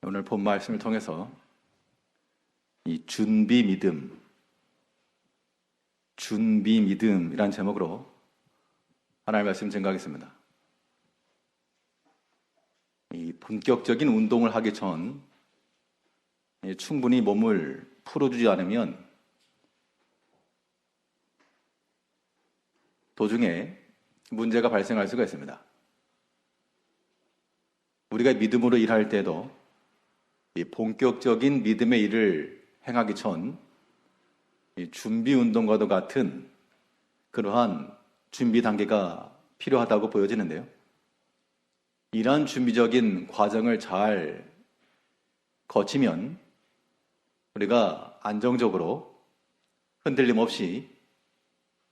오늘 본 말씀을 통해서 이 준비 믿음이란 제목으로 하나님의 말씀 증거하겠습니다. 이 본격적인 운동을 하기 전 충분히 몸을 풀어주지 않으면 도중에 문제가 발생할 수가 있습니다. 우리가 믿음으로 일할 때도 이 본격적인 믿음의 일을 행하기 전 준비 운동과도 같은 그러한 준비 단계가 필요하다고 보여지는데요. 이러한 준비적인 과정을 잘 거치면 우리가 안정적으로 흔들림 없이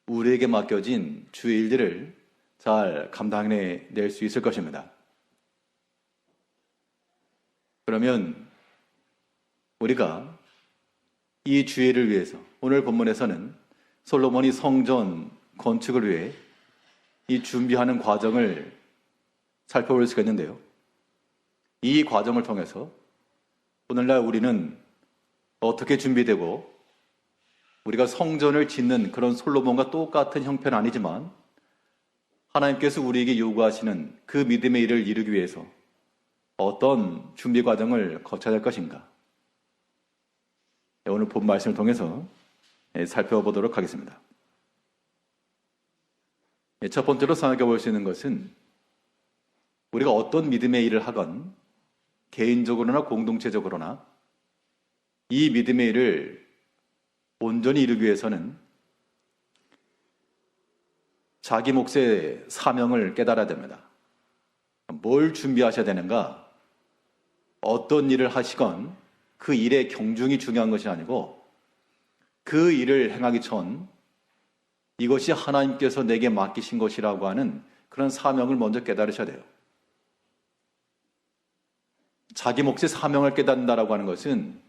우리에게 맡겨진 주의 일들을 잘 감당해낼 수 있을 것입니다. 그러면 우리가 이 주의를 위해서 오늘 본문에서는 솔로몬이 성전 건축을 위해 이 준비하는 과정을 살펴볼 수가 있는데요. 이 과정을 통해서 오늘날 우리는 어떻게 준비되고 우리가 성전을 짓는 그런 솔로몬과 똑같은 형편은 아니지만 하나님께서 우리에게 요구하시는 그 믿음의 일을 이루기 위해서 어떤 준비 과정을 거쳐야 할 것인가? 오늘 본 말씀을 통해서 살펴보도록 하겠습니다. 첫 번째로 생각해 볼 수 있는 것은 우리가 어떤 믿음의 일을 하건 개인적으로나 공동체적으로나 이 믿음의 일을 온전히 이루기 위해서는 자기 몫의 사명을 깨달아야 됩니다. 뭘 준비하셔야 되는가? 어떤 일을 하시건 그 일의 경중이 중요한 것이 아니고 그 일을 행하기 전 이것이 하나님께서 내게 맡기신 것이라고 하는 그런 사명을 먼저 깨달으셔야 돼요. 자기 몫의 사명을 깨닫는다라고 하는 것은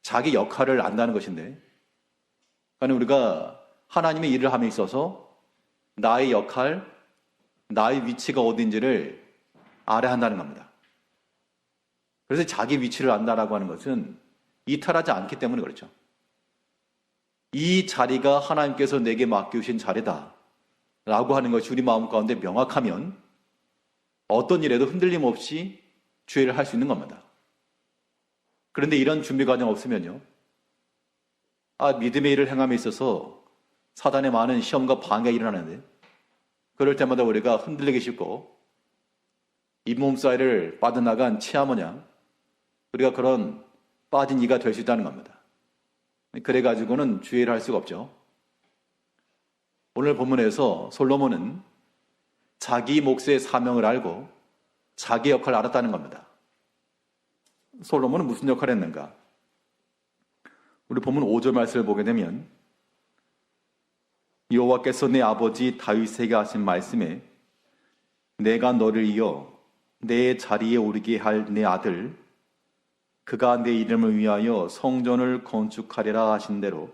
자기 역할을 안다는 것인데, 그러니까 우리가 하나님의 일을 함에 있어서 나의 역할, 나의 위치가 어딘지를 알아야 한다는 겁니다. 그래서 자기 위치를 안다라고 하는 것은 이탈하지 않기 때문에 그렇죠. 이 자리가 하나님께서 내게 맡겨주신 자리다 라고 하는 것이 우리 마음 가운데 명확하면 어떤 일에도 흔들림 없이 주의를 할 수 있는 겁니다. 그런데 이런 준비 과정 없으면요, 믿음의 일을 행함에 있어서 사단의 많은 시험과 방해가 일어나는데 그럴 때마다 우리가 흔들리기 쉽고 잇몸 사이를 빠져나간 치아 모양 우리가 그런 빠진 이가 될 수 있다는 겁니다. 그래가지고는 주의를 할 수가 없죠. 오늘 본문에서 솔로몬은 자기 몫의 사명을 알고 자기 역할을 알았다는 겁니다. 솔로몬은 무슨 역할을 했는가? 우리 본문 5절 말씀을 보게 되면 여호와께서 내 아버지 다윗에게 하신 말씀에 내가 너를 이어 내 자리에 오르게 할 내 아들 그가 내 이름을 위하여 성전을 건축하리라 하신 대로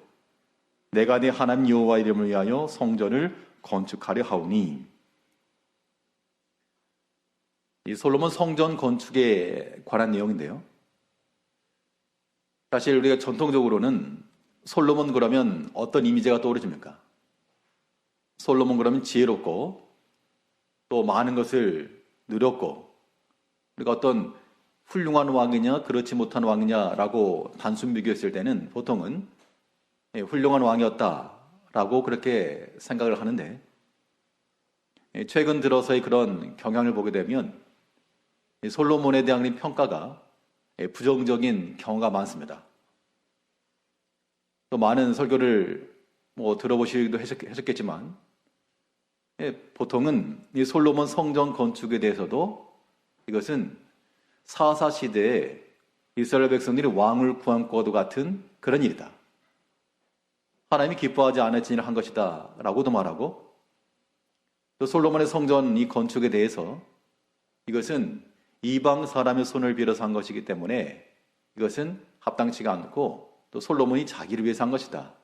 내가 내 하나님 여호와 이름을 위하여 성전을 건축하려 하오니. 이 솔로몬 성전 건축에 관한 내용인데요. 사실 우리가 전통적으로는 솔로몬 그러면 어떤 이미지가 떠오르십니까? 솔로몬 그러면 지혜롭고 또 많은 것을 누렸고 우리가 어떤 훌륭한 왕이냐 그렇지 못한 왕이냐라고 단순 비교했을 때는 보통은 훌륭한 왕이었다라고 그렇게 생각을 하는데 최근 들어서의 그런 경향을 보게 되면 솔로몬에 대한 평가가 부정적인 경우가 많습니다. 또 많은 설교를 들어보시기도 하셨겠지만 보통은 이 솔로몬 성전 건축에 대해서도 이것은 사사시대에 이스라엘 백성들이 왕을 구한 것과 같은 그런 일이다. 하나님이 기뻐하지 않았지 일을 한 것이다 라고도 말하고 또 솔로몬의 성전 이 건축에 대해서 이것은 이방 사람의 손을 빌어서 한 것이기 때문에 이것은 합당치가 않고 또 솔로몬이 자기를 위해서 한 것이다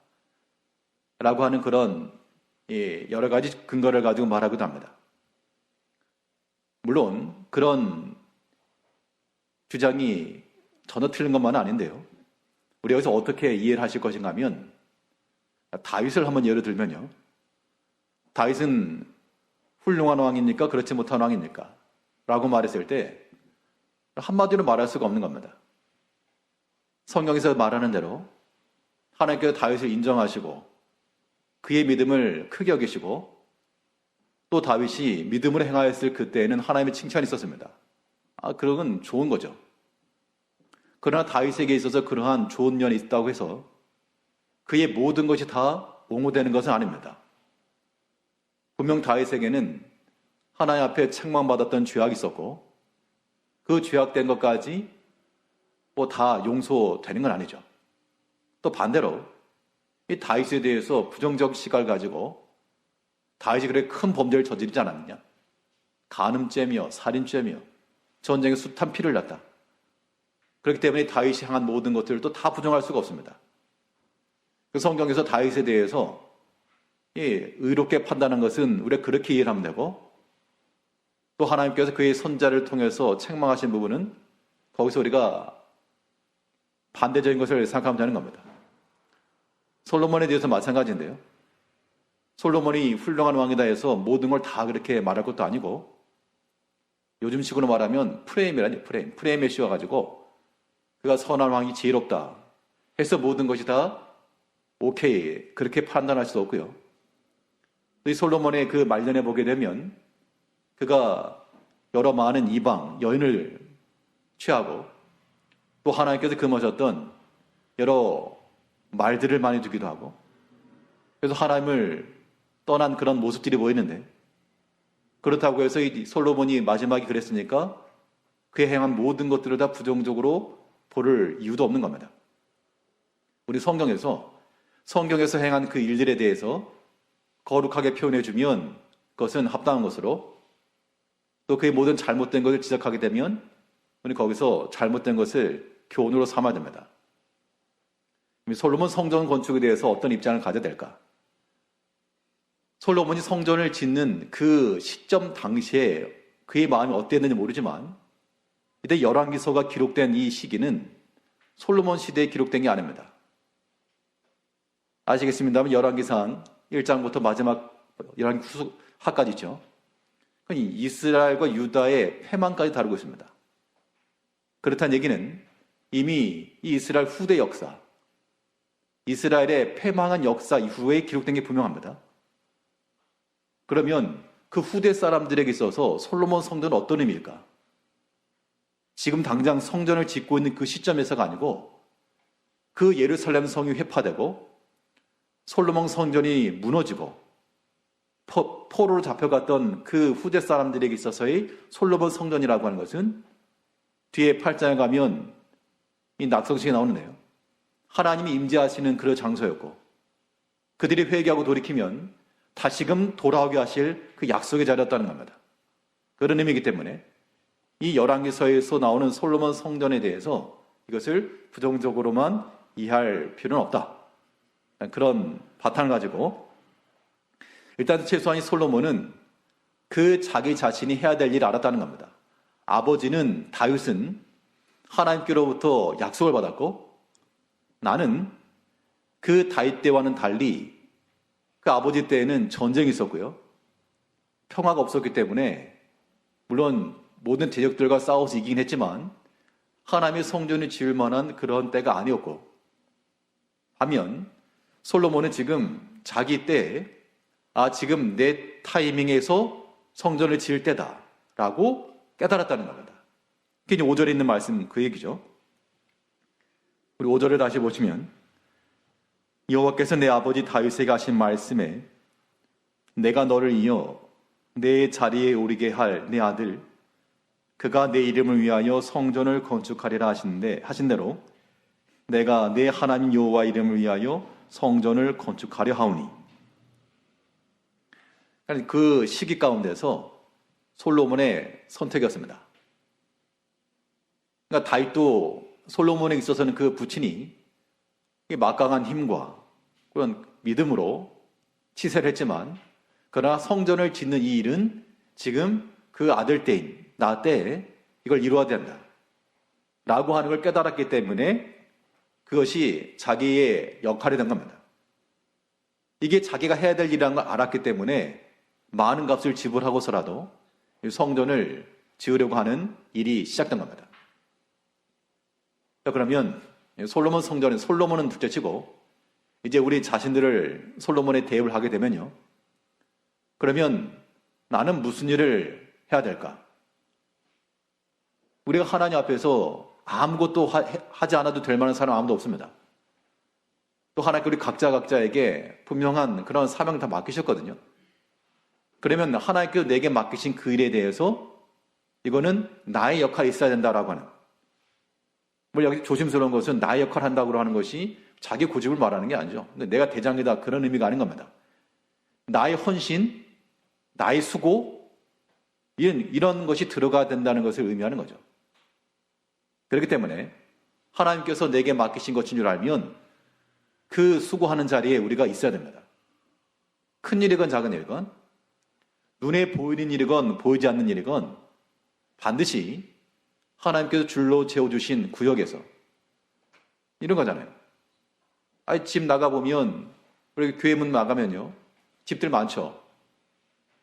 라고 하는 그런 여러 가지 근거를 가지고 말하기도 합니다. 물론 그런 주장이 전혀 틀린 것만은 아닌데요. 우리 여기서 어떻게 이해를 하실 것인가 하면 다윗을 한번 예를 들면요. 다윗은 훌륭한 왕입니까? 그렇지 못한 왕입니까? 라고 말했을 때 한마디로 말할 수가 없는 겁니다. 성경에서 말하는 대로 하나님께서 다윗을 인정하시고 그의 믿음을 크게 여기시고 또 다윗이 믿음으로 행하였을 그때에는 하나님의 칭찬이 있었습니다. 그런 건 좋은 거죠. 그러나 다윗에게 있어서 그러한 좋은 면이 있다고 해서 그의 모든 것이 다 옹호되는 것은 아닙니다. 분명 다윗에게는 하나님 앞에 책망받았던 죄악이 있었고 그 죄악된 것까지 뭐 다 용서되는 건 아니죠. 또 반대로 이 다윗에 대해서 부정적 시각을 가지고 다윗이 그렇게 큰 범죄를 저지르지 않았느냐? 간음죄며 살인죄며 전쟁에 숱한 피를 났다. 그렇기 때문에 다윗이 향한 모든 것들을 또 다 부정할 수가 없습니다. 그 성경에서 다윗에 대해서 의롭게 판단한 것은 우리가 그렇게 이해를 하면 되고 또 하나님께서 그의 선자를 통해서 책망하신 부분은 거기서 우리가 반대적인 것을 생각하면 되는 겁니다. 솔로몬에 대해서 마찬가지인데요. 솔로몬이 훌륭한 왕이다 해서 모든 걸 다 그렇게 말할 것도 아니고 요즘식으로 말하면 프레임이라니 프레임에 씌워가지고 그가 선한 왕이 지혜롭다 해서 모든 것이 다 오케이 그렇게 판단할 수도 없고요. 이 솔로몬의 그 말년에 보게 되면 그가 여러 많은 이방 여인을 취하고 또 하나님께서 금하셨던 여러 말들을 많이 두기도 하고 그래서 하나님을 떠난 그런 모습들이 보이는데 그렇다고 해서 이 솔로몬이 마지막에 그랬으니까 그의 행한 모든 것들을 다 부정적으로 볼 이유도 없는 겁니다. 우리 성경에서 행한 그 일들에 대해서 거룩하게 표현해주면 그것은 합당한 것으로 또 그의 모든 잘못된 것을 지적하게 되면 우리 거기서 잘못된 것을 교훈으로 삼아야 됩니다. 솔로몬 성전 건축에 대해서 어떤 입장을 가져야 될까? 솔로몬이 성전을 짓는 그 시점 당시에 그의 마음이 어땠는지 모르지만 이때 열왕기서가 기록된 이 시기는 솔로몬 시대에 기록된 게 아닙니다. 아시겠습니다만 열왕기상 1장부터 마지막 열왕기 후하까지 있죠. 이스라엘과 유다의 패망까지 다루고 있습니다. 그렇다는 얘기는 이미 이 이스라엘 후대 역사, 이스라엘의 패망한 역사 이후에 기록된 게 분명합니다. 그러면 그 후대 사람들에게 있어서 솔로몬 성전은 어떤 의미일까? 지금 당장 성전을 짓고 있는 그 시점에서가 아니고 그 예루살렘 성이 회파되고 솔로몬 성전이 무너지고 포로로 잡혀갔던 그 후대 사람들에게 있어서의 솔로몬 성전이라고 하는 것은 뒤에 8장에 가면 이 낙성식이 나오는데요. 하나님이 임재하시는 그 장소였고 그들이 회개하고 돌이키면 다시금 돌아오게 하실 그 약속의 자리였다는 겁니다. 그런 의미이기 때문에 이 열왕기서에서 나오는 솔로몬 성전에 대해서 이것을 부정적으로만 이해할 필요는 없다. 그런 바탕을 가지고 일단 최소한 이 솔로몬은 그 자기 자신이 해야 될 일을 알았다는 겁니다. 아버지는 다윗은 하나님께로부터 약속을 받았고 나는 그 다윗 때와는 달리 그 아버지 때에는 전쟁이 있었고요. 평화가 없었기 때문에 물론 모든 대적들과 싸워서 이기긴 했지만 하나님의 성전을 지을 만한 그런 때가 아니었고 하면 솔로몬은 지금 자기 때에 지금 내 타이밍에서 성전을 지을 때다라고 깨달았다는 겁니다. 그게 5절에 있는 말씀 그 얘기죠. 우리 5절을 다시 보시면 여호와께서 내 아버지 다윗에게 하신 말씀에 내가 너를 이어 내 자리에 오르게 할 내 아들 그가 내 이름을 위하여 성전을 건축하리라 하신 대로 내가 내 하나님 여호와 이름을 위하여 성전을 건축하려 하오니. 그 시기 가운데서 솔로몬의 선택이었습니다. 그러니까 다윗도 솔로몬에 있어서는 그 부친이 막강한 힘과 그런 믿음으로 치세를 했지만 그러나 성전을 짓는 이 일은 지금 그 아들 때인 나 때에 이걸 이루어야 된다. 라고 하는 걸 깨달았기 때문에 그것이 자기의 역할이 된 겁니다. 이게 자기가 해야 될 일이라는 걸 알았기 때문에 많은 값을 지불하고서라도 성전을 지으려고 하는 일이 시작된 겁니다. 자, 그러면 솔로몬 성전은 솔로몬은 둘째치고 이제 우리 자신들을 솔로몬에 대입을 하게 되면요. 그러면 나는 무슨 일을 해야 될까? 우리가 하나님 앞에서 아무것도 하지 않아도 될 만한 사람 아무도 없습니다. 또 하나님께 우리 각자에게 분명한 그런 사명 다 맡기셨거든요. 그러면 하나님께서 내게 맡기신 그 일에 대해서 이거는 나의 역할이 있어야 된다라고 하는, 물론 여기 조심스러운 것은 나의 역할을 한다고 하는 것이 자기 고집을 말하는 게 아니죠. 근데 내가 대장이다 그런 의미가 아닌 겁니다. 나의 헌신, 나의 수고, 이런 것이 들어가야 된다는 것을 의미하는 거죠. 그렇기 때문에 하나님께서 내게 맡기신 것인 줄 알면 그 수고하는 자리에 우리가 있어야 됩니다. 큰 일이건 작은 일건, 눈에 보이는 일이건 보이지 않는 일이건 반드시 하나님께서 줄로 재워주신 구역에서 이런 거잖아요. 집 나가보면, 우리 교회 문 나가면요, 집들 많죠.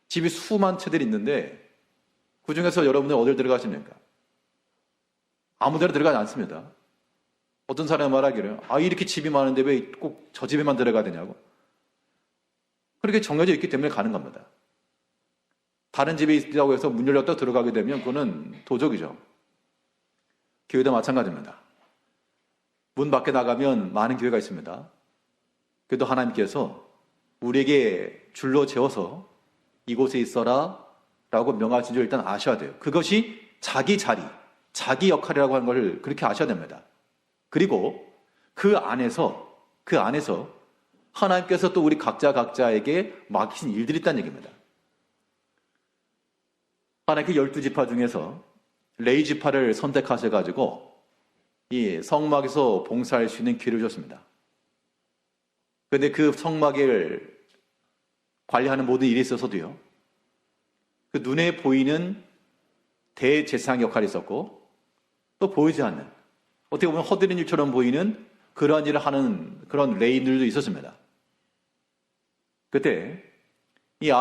집이 수만 채들이 있는데 그 중에서 여러분들 어딜 들어가십니까? 아무 데나 들어가지 않습니다. 어떤 사람이 말하기를, 이렇게 집이 많은데 왜 꼭 저 집에만 들어가야 되냐고. 그렇게 정해져 있기 때문에 가는 겁니다. 다른 집에 있다고 해서 문 열렸다 들어가게 되면 그거는 도적이죠. 교회도 마찬가지입니다. 문 밖에 나가면 많은 교회가 있습니다. 그래도 하나님께서 우리에게 줄로 재워서 이곳에 있어라 라고 명하신 줄 일단 아셔야 돼요. 그것이 자기 자리, 자기 역할이라고 하는 걸 그렇게 아셔야 됩니다. 그리고 그 안에서 하나님께서 또 우리 각자에게 맡기신 일들이 있다는 얘기입니다. 하나님께 12지파 중에서 레위 지파를 선택하셔가지고 이 성막에서 봉사할 수 있는 기회를 주셨습니다. 그런데 그 성막을 관리하는 모든 일에 있어서도요, 그 눈에 보이는 대제사장 역할이 있었고, 또 보이지 않는, 어떻게 보면 허드렛 일처럼 보이는 그러한 일을 하는 그런 레위인들도 있었습니다. 그때 이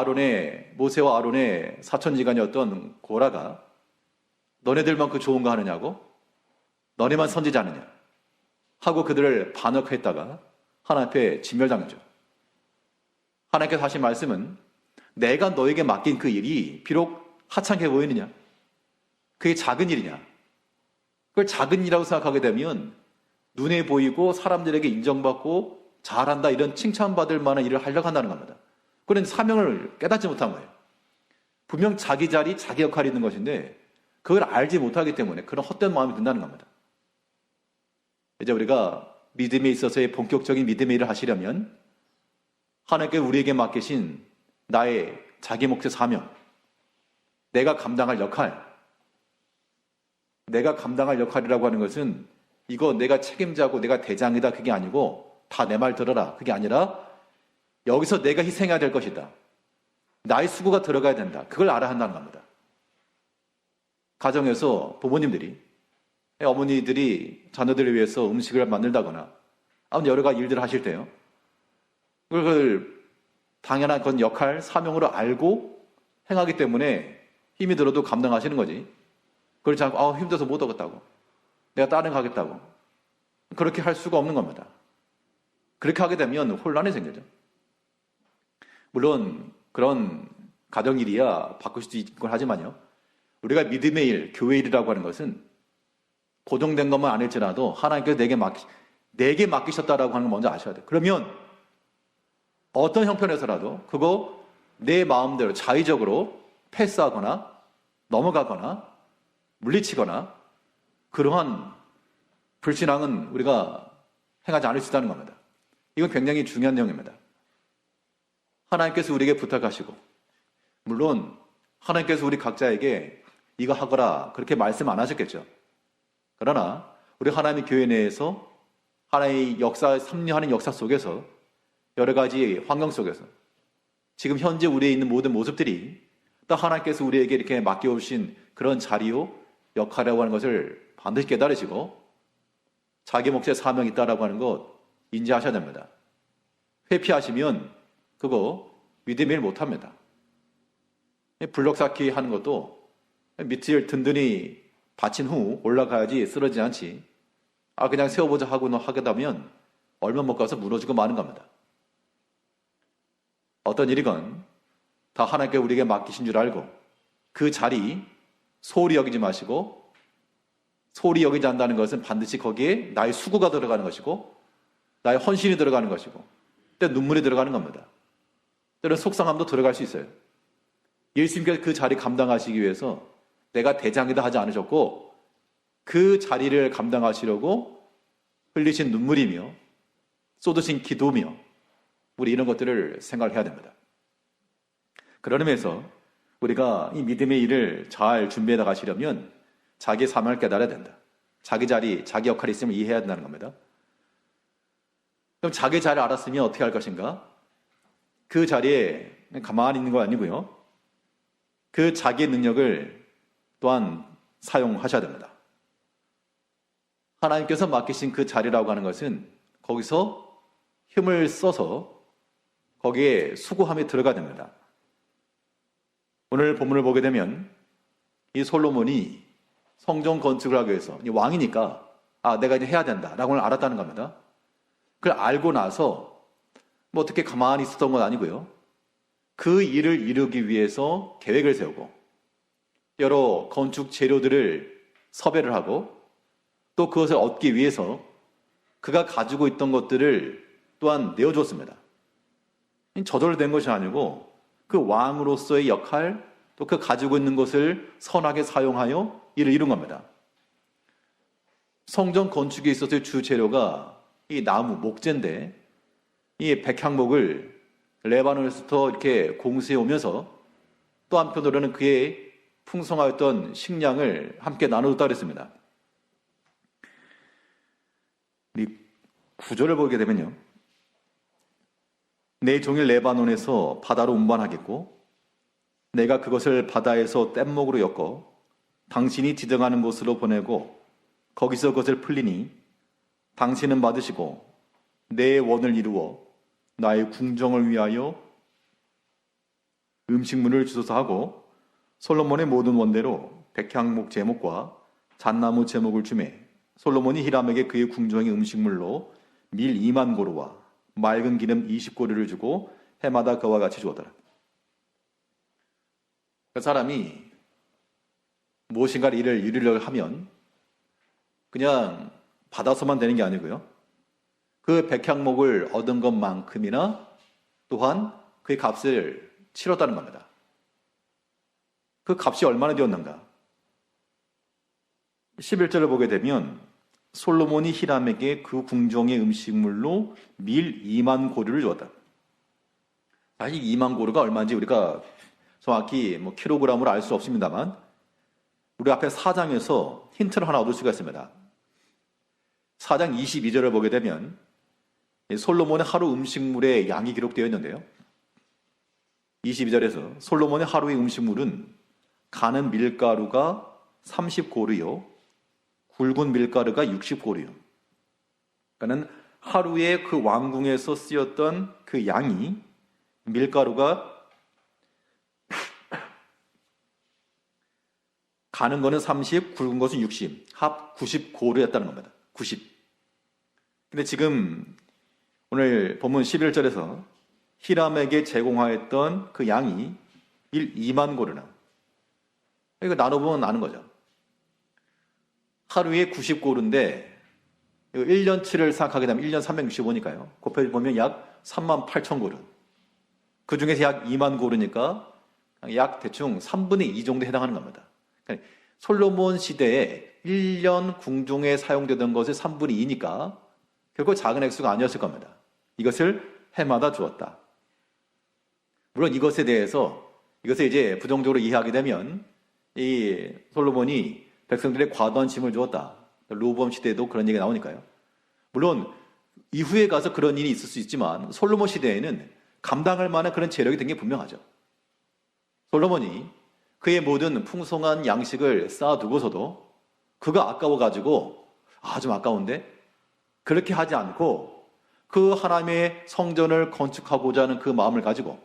모세와 아론의 사촌지간이었던 고라가 너네들만 그 좋은 거 하느냐고, 너네만 선지자느냐 하고 그들을 반역했다가 하나님 앞에 진멸당했죠. 하나님께서 하신 말씀은, 내가 너에게 맡긴 그 일이 비록 하찮게 보이느냐, 그게 작은 일이냐, 그걸 작은 일이라고 생각하게 되면 눈에 보이고 사람들에게 인정받고 잘한다 이런 칭찬받을 만한 일을 하려고 한다는 겁니다. 그런 사명을 깨닫지 못한 거예요. 분명 자기 자리, 자기 역할이 있는 것인데 그걸 알지 못하기 때문에 그런 헛된 마음이 든다는 겁니다. 이제 우리가 믿음에 있어서의 본격적인 믿음의 일을 하시려면 하나님께 우리에게 맡기신 나의 자기 몫의 사명, 내가 감당할 역할이라고 하는 것은 이거 내가 책임자고 내가 대장이다 그게 아니고, 다 내 말 들어라 그게 아니라 여기서 내가 희생해야 될 것이다. 나의 수고가 들어가야 된다. 그걸 알아야 한다는 겁니다. 가정에서 부모님들이, 어머니들이 자녀들을 위해서 음식을 만들다거나 아무튼 여러 가지 일들을 하실 때요, 그걸 당연한 그런 역할, 사명으로 알고 행하기 때문에 힘이 들어도 감당하시는 거지, 그렇지 않고 힘들어서 못 하겠다고, 내가 다른 거 하겠다고 그렇게 할 수가 없는 겁니다. 그렇게 하게 되면 혼란이 생기죠. 물론 그런 가정일이야 바꿀 수도 있긴 하지만요, 우리가 믿음의 일, 교회 일이라고 하는 것은 고정된 것만 아닐지라도 하나님께서 내게 맡기셨다라고 하는 걸 먼저 아셔야 돼요. 그러면 어떤 형편에서라도 그거 내 마음대로 자의적으로 패스하거나 넘어가거나 물리치거나 그러한 불신앙은 우리가 행하지 않을 수 있다는 겁니다. 이건 굉장히 중요한 내용입니다. 하나님께서 우리에게 부탁하시고, 물론 하나님께서 우리 각자에게 이거 하거라 그렇게 말씀 안 하셨겠죠. 그러나 우리 하나님의 교회 내에서 하나님의 역사, 섭리하는 역사 속에서 여러 가지 환경 속에서 지금 현재 우리에 있는 모든 모습들이 또 하나님께서 우리에게 이렇게 맡겨오신 그런 자리요, 역할이라고 하는 것을 반드시 깨달으시고 자기 몫의 사명이 있다라고 하는 것 인지하셔야 됩니다. 회피하시면 그거 믿음의 일 못합니다. 블록 쌓기 하는 것도 밑을 든든히 받친 후 올라가야지 쓰러지지 않지. 그냥 세워보자 하고 하게 되면 얼마 못 가서 무너지고 마는 겁니다. 어떤 일이건 다 하나님께 우리에게 맡기신 줄 알고 그 자리 소홀히 여기지 마시고, 소홀히 여기지 않는다는 것은 반드시 거기에 나의 수고가 들어가는 것이고 나의 헌신이 들어가는 것이고 때로 눈물이 들어가는 겁니다. 때로는 속상함도 들어갈 수 있어요. 예수님께서 그 자리 감당하시기 위해서 내가 대장이다 하지 않으셨고 그 자리를 감당하시려고 흘리신 눈물이며 쏟으신 기도며 우리 이런 것들을 생각해야 됩니다. 그런 의미에서 우리가 이 믿음의 일을 잘 준비해 나가시려면 자기 사명을 깨달아야 된다. 자기 자리, 자기 역할이 있으면 이해해야 된다는 겁니다. 그럼 자기 자리를 알았으면 어떻게 할 것인가? 그 자리에 가만히 있는 거 아니고요. 그 자기의 능력을 또한 사용하셔야 됩니다. 하나님께서 맡기신 그 자리라고 하는 것은 거기서 힘을 써서 거기에 수고함이 들어가야 됩니다. 오늘 본문을 보게 되면 이 솔로몬이 성전 건축을 하기 위해서 왕이니까 내가 이제 해야 된다라고 알았다는 겁니다. 그걸 알고 나서 뭐 어떻게 가만히 있었던 건 아니고요. 그 일을 이루기 위해서 계획을 세우고 여러 건축 재료들을 섭외를 하고 또 그것을 얻기 위해서 그가 가지고 있던 것들을 또한 내어줬습니다. 저절로 된 것이 아니고 그 왕으로서의 역할, 또 그 가지고 있는 것을 선하게 사용하여 일을 이룬 겁니다. 성전 건축에 있어서의 주 재료가 이 나무, 목재인데 이 백향목을 레바논에서부터 이렇게 공수해 오면서 또 한편으로는 그의 풍성하였던 식량을 함께 나눠줬다 그랬습니다. 이 구절을 보게 되면요. 내 종일 레바논에서 바다로 운반하겠고 내가 그것을 바다에서 뗏목으로 엮어 당신이 지정하는 곳으로 보내고 거기서 그것을 풀리니 당신은 받으시고 내 원을 이루어 나의 궁정을 위하여 음식물을 주소서 하고 솔로몬의 모든 원대로 백향목 제목과 잣나무 제목을 주매 솔로몬이 히람에게 그의 궁정의 음식물로 밀 2만 고루와 맑은 기름 20고루를 주고 해마다 그와 같이 주었더라. 그 사람이 무엇인가 일을 이루려고 하면 그냥 받아서만 되는 게 아니고요. 그 백향목을 얻은 것만큼이나 또한 그의 값을 치렀다는 겁니다. 그 값이 얼마나 되었는가? 11절을 보게 되면 솔로몬이 히람에게 그 궁정의 음식물로 밀 2만 고루를 주었다. 사실 2만 고루가 얼마인지 우리가 정확히 킬로그램으로 알 수 없습니다만 우리 앞에 4장에서 힌트를 하나 얻을 수가 있습니다. 4장 22절을 보게 되면 솔로몬의 하루 음식물의 양이 기록되어 있는데요. 22절에서 솔로몬의 하루의 음식물은 가는 밀가루가 30고루요 굵은 밀가루가 60고루요. 그러니까 하루에 그 왕궁에서 쓰였던 그 양이 밀가루가 가는 거는 30, 굵은 것은 60, 합 90고루였다는 겁니다. 90. 근데 지금 오늘 본문 11절에서 히람에게 제공하였던 그 양이 2만 고루나. 이거 나눠보면 아는 거죠. 하루에 90고루인데 1년치를 생각하게 되면 1년 365니까요. 곱해보면 약 3만 8천 고루. 그 중에서 약 2만 고루니까 약 대충 3분의 2 정도에 해당하는 겁니다. 그러니까 솔로몬 시대에 1년 궁중에 사용되던 것의 3분의 2니까 결코 작은 액수가 아니었을 겁니다. 이것을 해마다 주었다. 물론 이것에 대해서 이것을 이제 부정적으로 이해하게 되면 이 솔로몬이 백성들의 과도한 짐을 주었다. 로보암 시대에도 그런 얘기가 나오니까요. 물론 이후에 가서 그런 일이 있을 수 있지만 솔로몬 시대에는 감당할 만한 그런 재력이 된 게 분명하죠. 솔로몬이 그의 모든 풍성한 양식을 쌓아두고서도 그거 아까워가지고 좀 아까운데 그렇게 하지 않고 그 하나님의 성전을 건축하고자 하는 그 마음을 가지고,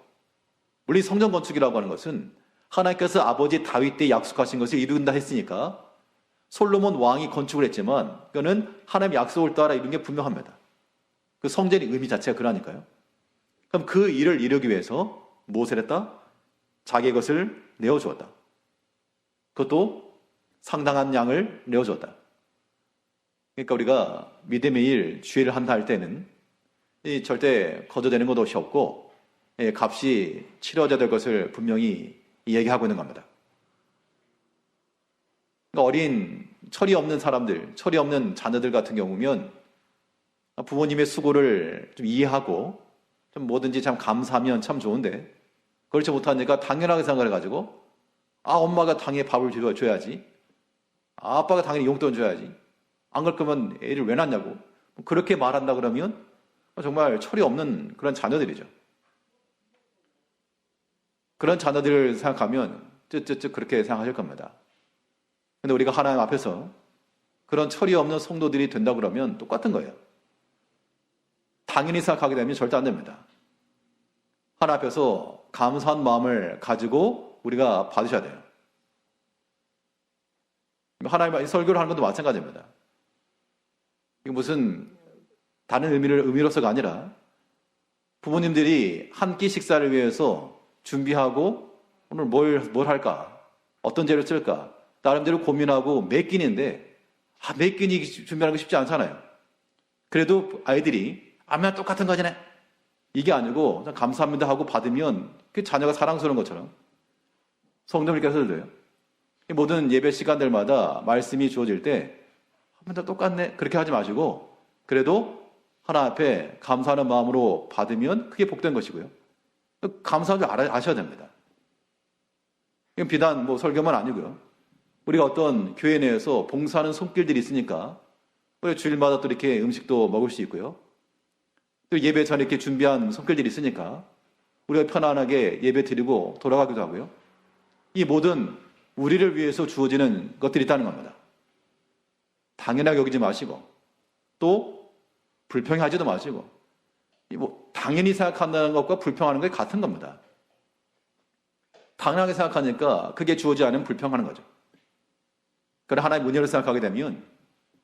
우리 성전 건축이라고 하는 것은 하나님께서 아버지 다윗 때 약속하신 것을 이룬다 했으니까 솔로몬 왕이 건축을 했지만 그거는 하나님의 약속을 따라 이룬 게 분명합니다. 그 성전의 의미 자체가 그러니까요. 그럼 그 일을 이루기 위해서 무엇을 했다? 자기의 것을 내어주었다. 그것도 상당한 양을 내어주었다. 그러니까 우리가 믿음의 일, 주의를 한다 할 때는 절대 거저되는 것도 없고 값이 치러져야 될 것을 분명히 얘기하고 있는 겁니다. 그러니까 어린 철이 없는 사람들, 철이 없는 자녀들 같은 경우면 부모님의 수고를 좀 이해하고 좀 뭐든지 참 감사하면 참 좋은데, 그렇지 못하니까 당연하게 생각을 해가지고 엄마가 당연히 밥을 줘야지, 아빠가 당연히 용돈 줘야지, 안 그럴 거면 애를 왜 낳냐고 그렇게 말한다 그러면 정말 철이 없는 그런 자녀들이죠. 그런 자녀들을 생각하면 쯧쯧쯧 그렇게 생각하실 겁니다. 근데 우리가 하나님 앞에서 그런 철이 없는 성도들이 된다 그러면 똑같은 거예요. 당연히 생각하게 되면 절대 안 됩니다. 하나님 앞에서 감사한 마음을 가지고 우리가 받으셔야 돼요. 하나님 설교를 하는 것도 마찬가지입니다. 이게 무슨 다른 의미로서가 아니라 부모님들이 한 끼 식사를 위해서 준비하고 오늘 뭘 할까? 어떤 재료를 쓸까? 나름대로 고민하고 몇 끼인데 몇 끼니 준비하는 거 쉽지 않잖아요. 그래도 아이들이 맨날 똑같은 거잖아요. 이게 아니고 감사합니다 하고 받으면 그 자녀가 사랑스러운 것처럼 성도님께서도요. 모든 예배 시간들마다 말씀이 주어질 때 맨날 똑같네 그렇게 하지 마시고 그래도 하나 앞에 감사하는 마음으로 받으면 그게 복된 것이고요. 감사한 줄 아셔야 됩니다. 이건 비단 설교만 아니고요. 우리가 어떤 교회 내에서 봉사하는 손길들이 있으니까 우리 주일마다 또 이렇게 음식도 먹을 수 있고요. 또 예배 전에 이렇게 준비한 손길들이 있으니까 우리가 편안하게 예배 드리고 돌아가기도 하고요. 이 모든 우리를 위해서 주어지는 것들이 있다는 겁니다. 당연하게 여기지 마시고 또 불평하지도 마시고 당연히 생각한다는 것과 불평하는 게 같은 겁니다. 당연하게 생각하니까 그게 주어지지 않으면 불평하는 거죠. 그러나 하나의 문제를 생각하게 되면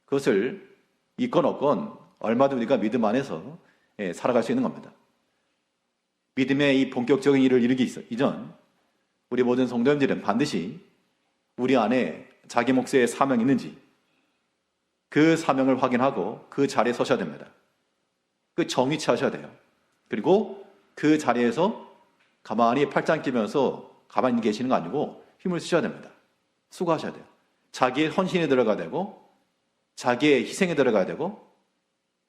그것을 있건 없건 얼마든지 우리가 믿음 안에서 살아갈 수 있는 겁니다. 믿음의 이 본격적인 일을 이루기 이전 우리 모든 성도님들은 반드시 우리 안에 자기 몫의 사명이 있는지 그 사명을 확인하고 그 자리에 서셔야 됩니다. 그 정위치 하셔야 돼요. 그리고 그 자리에서 가만히 팔짱 끼면서 가만히 계시는 거 아니고 힘을 쓰셔야 됩니다. 수고하셔야 돼요. 자기의 헌신에 들어가야 되고 자기의 희생에 들어가야 되고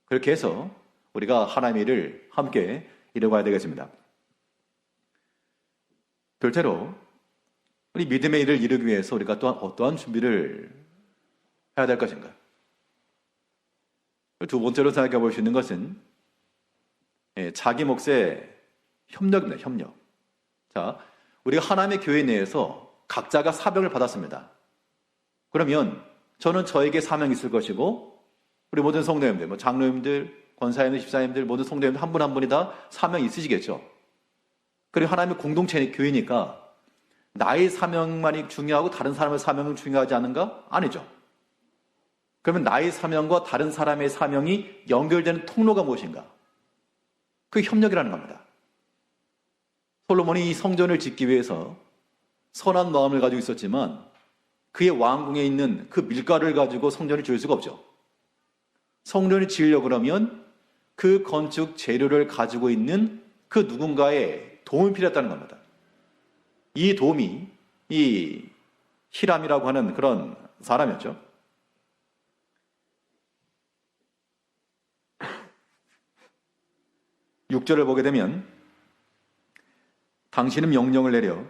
그렇게 해서 우리가 하나님의 일을 함께 이뤄가야 되겠습니다. 둘째로 우리 믿음의 일을 이루기 위해서 우리가 또한 어떠한 준비를 해야 될 것인가? 두 번째로 생각해 볼 수 있는 것은 자기 몫의 협력입니다. 협력. 자, 우리가 하나님의 교회 내에서 각자가 사명을 받았습니다. 그러면 저는 저에게 사명이 있을 것이고 우리 모든 성도님들, 장로님들, 권사님들, 집사님들, 모든 성도님들 한 분 한 분이 다 사명이 있으시겠죠. 그리고 하나님의 공동체 교회니까 나의 사명만이 중요하고 다른 사람의 사명은 중요하지 않은가? 아니죠. 그러면 나의 사명과 다른 사람의 사명이 연결되는 통로가 무엇인가? 그 협력이라는 겁니다. 솔로몬이 이 성전을 짓기 위해서 선한 마음을 가지고 있었지만 그의 왕궁에 있는 그 밀가루를 가지고 성전을 지을 수가 없죠. 성전을 지으려고 그러면 그 건축 재료를 가지고 있는 그 누군가의 도움이 필요했다는 겁니다. 이 도움이 이 히람이라고 하는 그런 사람이었죠. 6절을 보게 되면 당신은 명령을 내려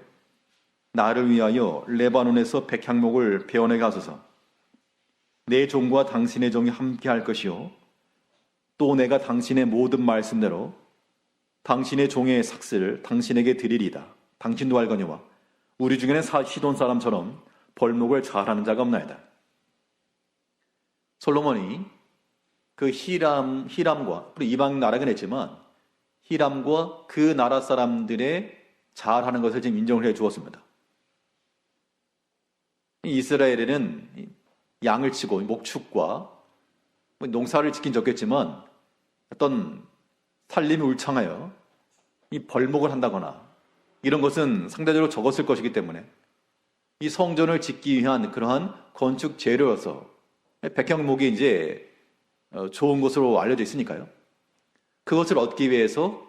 나를 위하여 레바논에서 백향목을 베어내게 하소서. 내 종과 당신의 종이 함께 할 것이요 또 내가 당신의 모든 말씀대로 당신의 종의 삭스를 당신에게 드리리이다. 당신도 알거니와 우리 중에는 시돈 사람처럼 벌목을 잘하는 자가 없나이다. 솔로몬이 그 히람과, 그리고 이방 나라긴 했지만, 히람과 그 나라 사람들의 잘하는 것을 지금 인정을 해 주었습니다. 이스라엘에는 양을 치고 목축과 농사를 짓긴 적겠지만 어떤 살림이 울창하여 이 벌목을 한다거나 이런 것은 상대적으로 적었을 것이기 때문에 이 성전을 짓기 위한 그러한 건축 재료로서 백향목이 이제 좋은 것으로 알려져 있으니까요. 그것을 얻기 위해서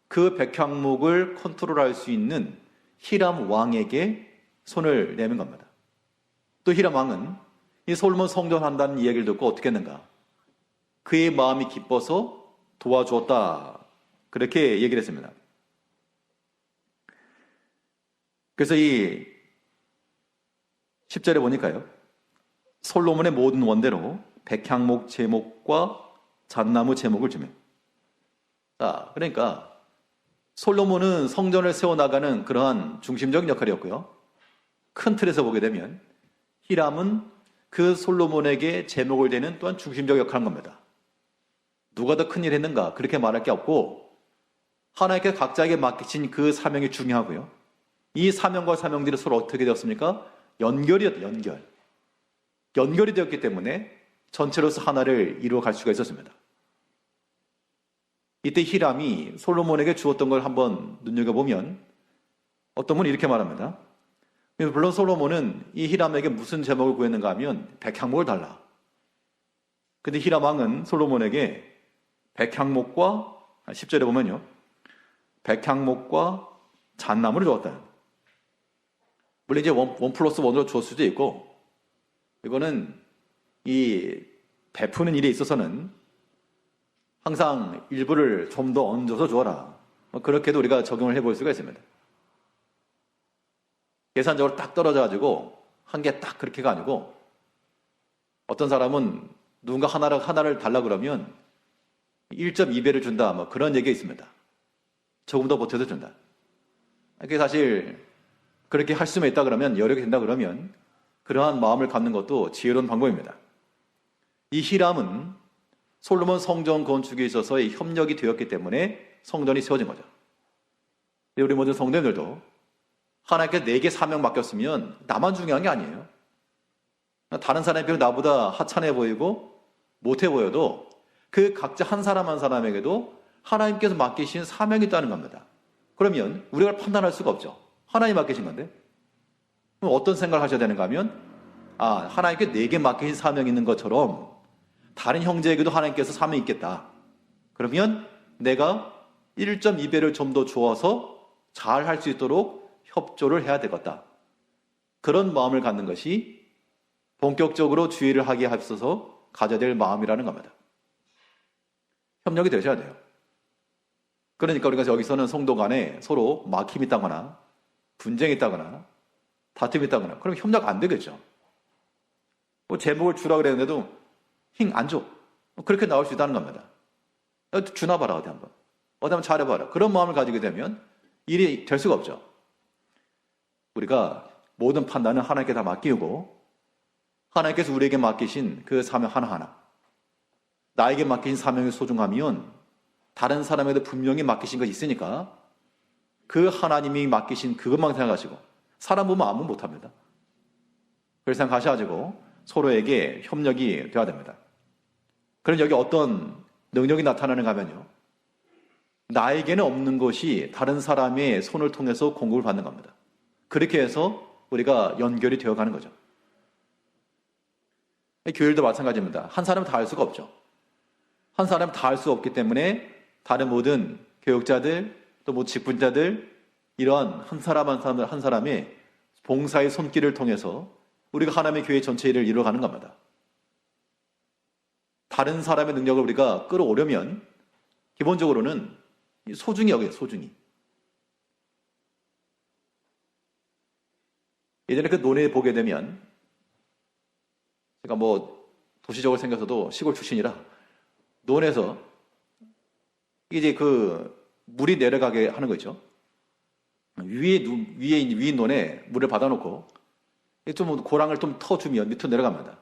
그 백향목을 컨트롤할 수 있는 히람 왕에게 손을 내민 겁니다. 또 히람 왕은 이 솔로몬 성전 한다는 이야기를 듣고 어떻게 했는가? 그의 마음이 기뻐서 도와주었다. 그렇게 얘기를 했습니다. 그래서 이 10절에 보니까요. 솔로몬의 모든 원대로 백향목 제목과 잣나무 제목을 주며. 자, 그러니까 솔로몬은 성전을 세워나가는 그러한 중심적인 역할이었고요. 큰 틀에서 보게 되면 히람은 그 솔로몬에게 제목을 대는 또한 중심적 역할을 한 겁니다. 누가 더 큰일 했는가? 그렇게 말할 게 없고 하나님께 각자에게 맡기신 그 사명이 중요하고요. 이 사명과 사명들이 서로 어떻게 되었습니까? 연결이 되었기 때문에 전체로서 하나를 이루어갈 수가 있었습니다. 이때 히람이 솔로몬에게 주었던 걸 한번 눈여겨보면 어떤 분이 이렇게 말합니다. 물론 솔로몬은 이 히람에게 무슨 제목을 구했는가 하면 백향목을 달라. 근데 히람 왕은 솔로몬에게 백향목과 10절에 보면요. 백향목과 잣나무를 주었다. 물론 이제 원 플러스 원으로 줬을 수도 있고 이거는 이 베푸는 일에 있어서는 항상 일부를 좀 더 얹어서 주어라. 그렇게도 우리가 적용을 해볼 수가 있습니다. 계산적으로 딱 떨어져가지고 한 개 딱 그렇게가 아니고 어떤 사람은 누군가 하나를 달라 그러면 1.2배를 준다. 뭐 그런 얘기가 있습니다. 조금 더 보태서 준다. 그게 사실 그렇게 할 수만 있다 그러면 여력이 된다 그러면 그러한 마음을 갖는 것도 지혜로운 방법입니다. 이 히람은 솔로몬 성전 건축에 있어서의 협력이 되었기 때문에 성전이 세워진 거죠. 우리 모든 성도님들도 하나님께 내게 사명 맡겼으면 나만 중요한 게 아니에요. 다른 사람이 비록 나보다 하찮아 보이고 못해 보여도 그 각자 한 사람 한 사람에게도 하나님께서 맡기신 사명이 있다는 겁니다. 그러면 우리가 판단할 수가 없죠. 하나님 맡기신 건데. 그럼 어떤 생각을 하셔야 되는가 하면 하나님께 내게 맡기신 사명이 있는 것처럼 다른 형제에게도 하나님께서 사명이 있겠다. 그러면 내가 1.2배를 좀 더 주어서 잘 할 수 있도록 협조를 해야 되겠다. 그런 마음을 갖는 것이 본격적으로 주의를 하게 하셔서 가져야 될 마음이라는 겁니다. 협력이 되셔야 돼요. 그러니까 우리가 여기서는 성도 간에 서로 막힘이 있다거나 분쟁이 있다거나 다툼이 있다거나 그럼 협력 안 되겠죠. 뭐 제목을 주라 그랬는데도 안 줘. 그렇게 나올 수 있다는 겁니다. 주나 봐라 어디 한번. 어디 한번 잘해봐라. 그런 마음을 가지게 되면 일이 될 수가 없죠. 우리가 모든 판단은 하나님께 다 맡기고 하나님께서 우리에게 맡기신 그 사명 하나하나 나에게 맡기신 사명이 소중하면 다른 사람에게도 분명히 맡기신 것이 있으니까 그 하나님이 맡기신 그것만 생각하시고 사람 보면 아무 못합니다. 그렇게 생각하셔가지고 서로에게 협력이 되어야 됩니다. 그럼 여기 어떤 능력이 나타나는가 하면요. 나에게는 없는 것이 다른 사람의 손을 통해서 공급을 받는 겁니다. 그렇게 해서 우리가 연결이 되어가는 거죠. 교회도 마찬가지입니다. 한 사람은 다 할 수가 없죠. 한 사람은 다 할 수 없기 때문에 다른 모든 교육자들 또 뭐 직분자들 이러한 한 사람 한 사람의 봉사의 손길을 통해서 우리가 하나님의 교회 전체 일을 이루어가는 겁니다. 다른 사람의 능력을 우리가 끌어오려면 기본적으로는 소중히 여겨요. 소중히. 예전에 그 논에 보게 되면 제가 뭐 도시적으로 생겨서도 시골 출신이라 논에서 이제 그 물이 내려가게 하는 거 있죠. 위에 논에 물을 받아놓고 좀 고랑을 좀 터주면 밑으로 내려갑니다.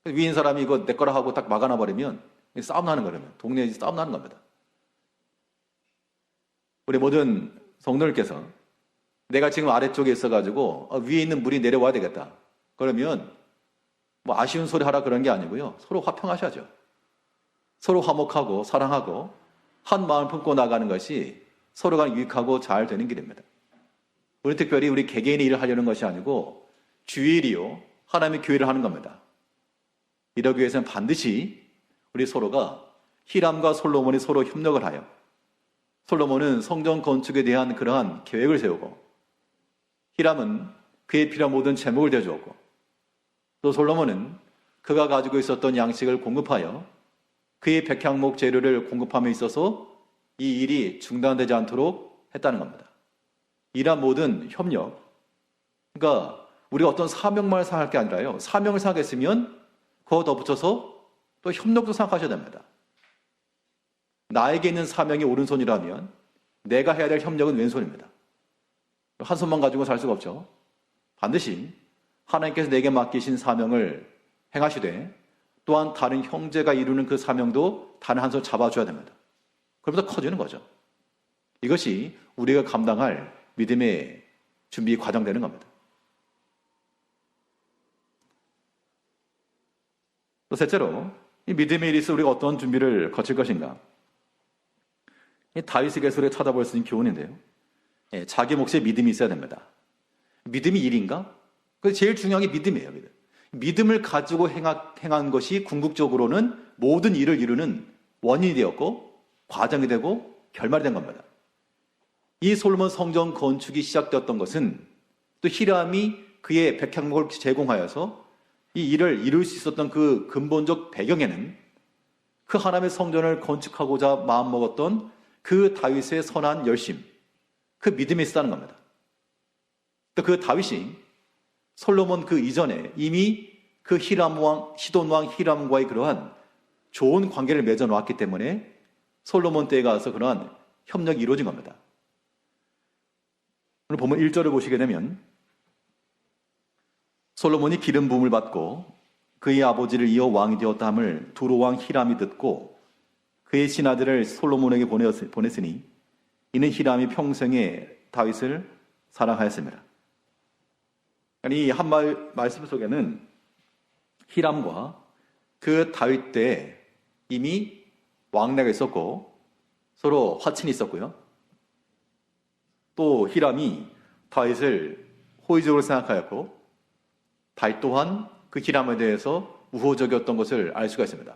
위에 있는 사람이 이거 내 거라 하고 딱 막아놔 버리면 싸움 나는 거라면 동네에 싸움 나는 겁니다. 우리 모든 성도들께서 내가 지금 아래쪽에 있어가지고 위에 있는 물이 내려와야 되겠다. 그러면 뭐 아쉬운 소리 하라 그런 게 아니고요. 서로 화평하셔야죠. 서로 화목하고 사랑하고 한 마음 품고 나가는 것이 서로가 유익하고 잘 되는 길입니다. 우리 특별히 우리 개개인의 일을 하려는 것이 아니고 주일이요 하나님의 교회를 하는 겁니다. 이러기 위해서는 반드시 우리 서로가 히람과 솔로몬이 서로 협력을 하여 솔로몬은 성전 건축에 대한 그러한 계획을 세우고 히람은 그에 필요한 모든 제목을 대주었고 또 솔로몬은 그가 가지고 있었던 양식을 공급하여 그의 백향목 재료를 공급함에 있어서 이 일이 중단되지 않도록 했다는 겁니다. 이러한 모든 협력, 그러니까 우리가 어떤 사명만 생각할 게 아니라요. 사명을 생각했으면 그거 덧붙여서 또 협력도 생각하셔야 됩니다. 나에게 있는 사명이 오른손이라면 내가 해야 될 협력은 왼손입니다. 한 손만 가지고 살 수가 없죠. 반드시 하나님께서 내게 맡기신 사명을 행하시되 또한 다른 형제가 이루는 그 사명도 다른 한 손 잡아줘야 됩니다. 그러면서 커지는 거죠. 이것이 우리가 감당할 믿음의 준비 과정 되는 겁니다. 또 셋째로 이 믿음의 일이 있어 우리가 어떤 준비를 거칠 것인가. 이 다윗의 계시를 찾아볼 수 있는 교훈인데요. 자기 몫에 믿음이 있어야 됩니다. 믿음이 일인가? 그래서 제일 중요한 게 믿음이에요. 믿음을 가지고 행한 것이 궁극적으로는 모든 일을 이루는 원인이 되었고 과정이 되고 결말이 된 겁니다. 이 솔로몬 성전 건축이 시작되었던 것은 또 히람이 그의 백향목을 제공하여서 이 일을 이룰 수 있었던 그 근본적 배경에는 그 하나님의 성전을 건축하고자 마음먹었던 그 다윗의 선한 열심, 그 믿음이 있었다는 겁니다. 또 그 다윗이 솔로몬 그 이전에 이미 그 시돈 왕 히람과의 그러한 좋은 관계를 맺어놓았기 때문에 솔로몬 때에 가서 그러한 협력이 이루어진 겁니다. 오늘 보면 1절을 보시게 되면 솔로몬이 기름 부음을 받고 그의 아버지를 이어 왕이 되었다 함을 두로 왕 히람이 듣고 그의 신하들을 솔로몬에게 보냈으니 이는 히람이 평생에 다윗을 사랑하였습니다. 이 한 말씀 속에는 히람과 그 다윗 때 이미 왕래가 있었고 서로 화친이 있었고요. 또 히람이 다윗을 호의적으로 생각하였고 다윗 또한 그 히람에 대해서 우호적이었던 것을 알 수가 있습니다.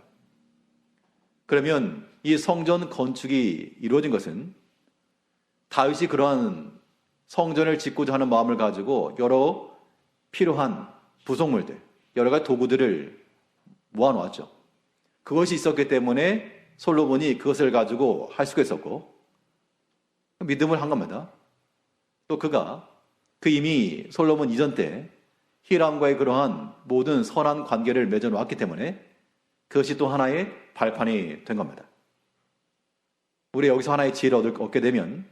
그러면 이 성전 건축이 이루어진 것은 다윗이 그러한 성전을 짓고자 하는 마음을 가지고 여러 필요한 부속물들, 여러 가지 도구들을 모아놓았죠. 그것이 있었기 때문에 솔로몬이 그것을 가지고 할 수가 있었고 믿음을 한 겁니다. 또 그 이미 솔로몬 이전 때 히람과의 그러한 모든 선한 관계를 맺어놓았기 때문에 그것이 또 하나의 발판이 된 겁니다. 우리 여기서 하나의 지혜를 얻게 되면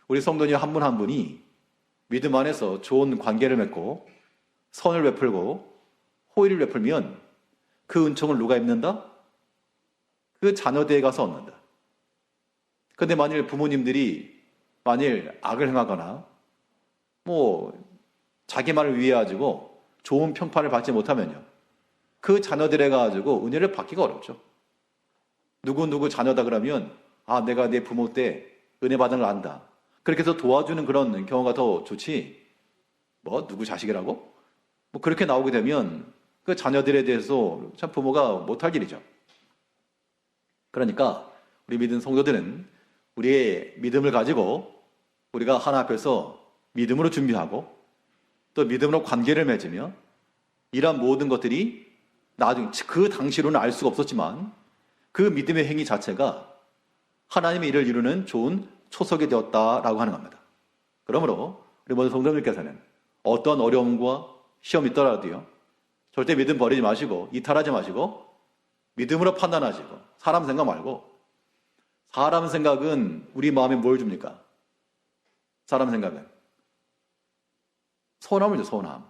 우리 성도님 한 분 한 분이 믿음 안에서 좋은 관계를 맺고 선을 베풀고 호의를 베풀면 그 은총을 누가 입는다? 그 자녀들에 가서 얻는다. 그런데 만일 부모님들이 악을 행하거나 자기 말을 위해 가지고 좋은 평판을 받지 못하면요. 그 자녀들에 가지고 은혜를 받기가 어렵죠. 누구 자녀다 그러면 내가 내 부모 때 은혜 받은 걸 안다. 그렇게 해서 도와주는 그런 경우가 더 좋지. 누구 자식이라고? 그렇게 나오게 되면 그 자녀들에 대해서 참 부모가 못할 일이죠. 그러니까 우리 믿은 성도들은 우리의 믿음을 가지고 우리가 하나 앞에서 믿음으로 준비하고 또 믿음으로 관계를 맺으며 이러한 모든 것들이 나중에 그 당시로는 알 수가 없었지만 그 믿음의 행위 자체가 하나님의 일을 이루는 좋은 초석이 되었다라고 하는 겁니다. 그러므로 우리 모든 성도들께서는 어떤 어려움과 시험이 있더라도요. 절대 믿음 버리지 마시고 이탈하지 마시고 믿음으로 판단하시고 사람 생각 말고 사람 생각은 우리 마음에 뭘 줍니까? 사람 생각은 소원함을 줘, 소원함.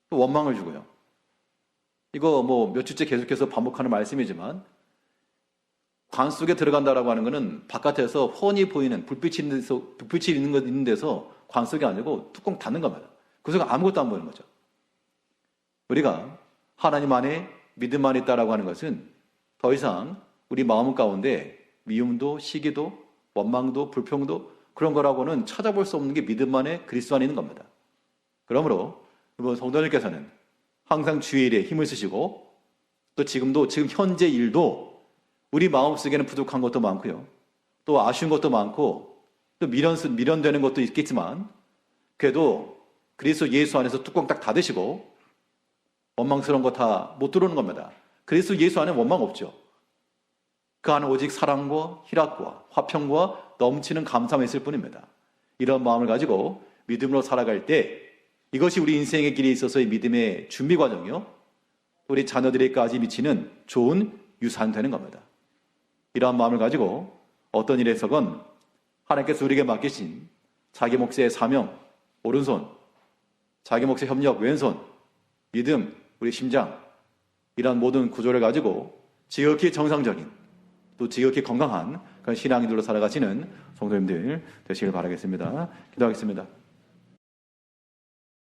또 원망을 주고요. 이거 뭐 몇 주째 계속해서 반복하는 말씀이지만 관 속에 들어간다라고 하는 것은 바깥에서 훤히 보이는 불빛이 있는 데서 관 속이 아니고 뚜껑 닫는 겁니다. 그 속에 아무것도 안 보이는 거죠. 우리가 하나님 안에 믿음 안에 있다라고 하는 것은 더 이상 우리 마음 가운데 미움도 시기도 원망도 불평도 그런 거라고는 찾아볼 수 없는 게 믿음 안에 그리스도 안에 있는 겁니다. 그러므로 여러분 성도님께서는 항상 주의 일에 힘을 쓰시고 또 지금 현재 일도 우리 마음속에는 부족한 것도 많고요. 또 아쉬운 것도 많고 또 미련되는 것도 있겠지만 그래도 그리스도 예수 안에서 뚜껑 딱 닫으시고 원망스러운 거 다 못 들어오는 겁니다. 그리스도 예수 안에 원망 없죠. 그 안에 오직 사랑과 희락과 화평과 넘치는 감사만 있을 뿐입니다. 이런 마음을 가지고 믿음으로 살아갈 때 이것이 우리 인생의 길에 있어서의 믿음의 준비 과정이요. 우리 자녀들에게까지 미치는 좋은 유산 되는 겁니다. 이러한 마음을 가지고 어떤 일에서건 하나님께서 우리에게 맡기신 자기 몫의 사명, 오른손, 자기 몫의 협력, 왼손, 믿음, 우리 심장 이런 모든 구조를 가지고 지극히 정상적인 또 지극히 건강한 그런 신앙인들로 살아가시는 성도님들 되시길 바라겠습니다. 기도하겠습니다.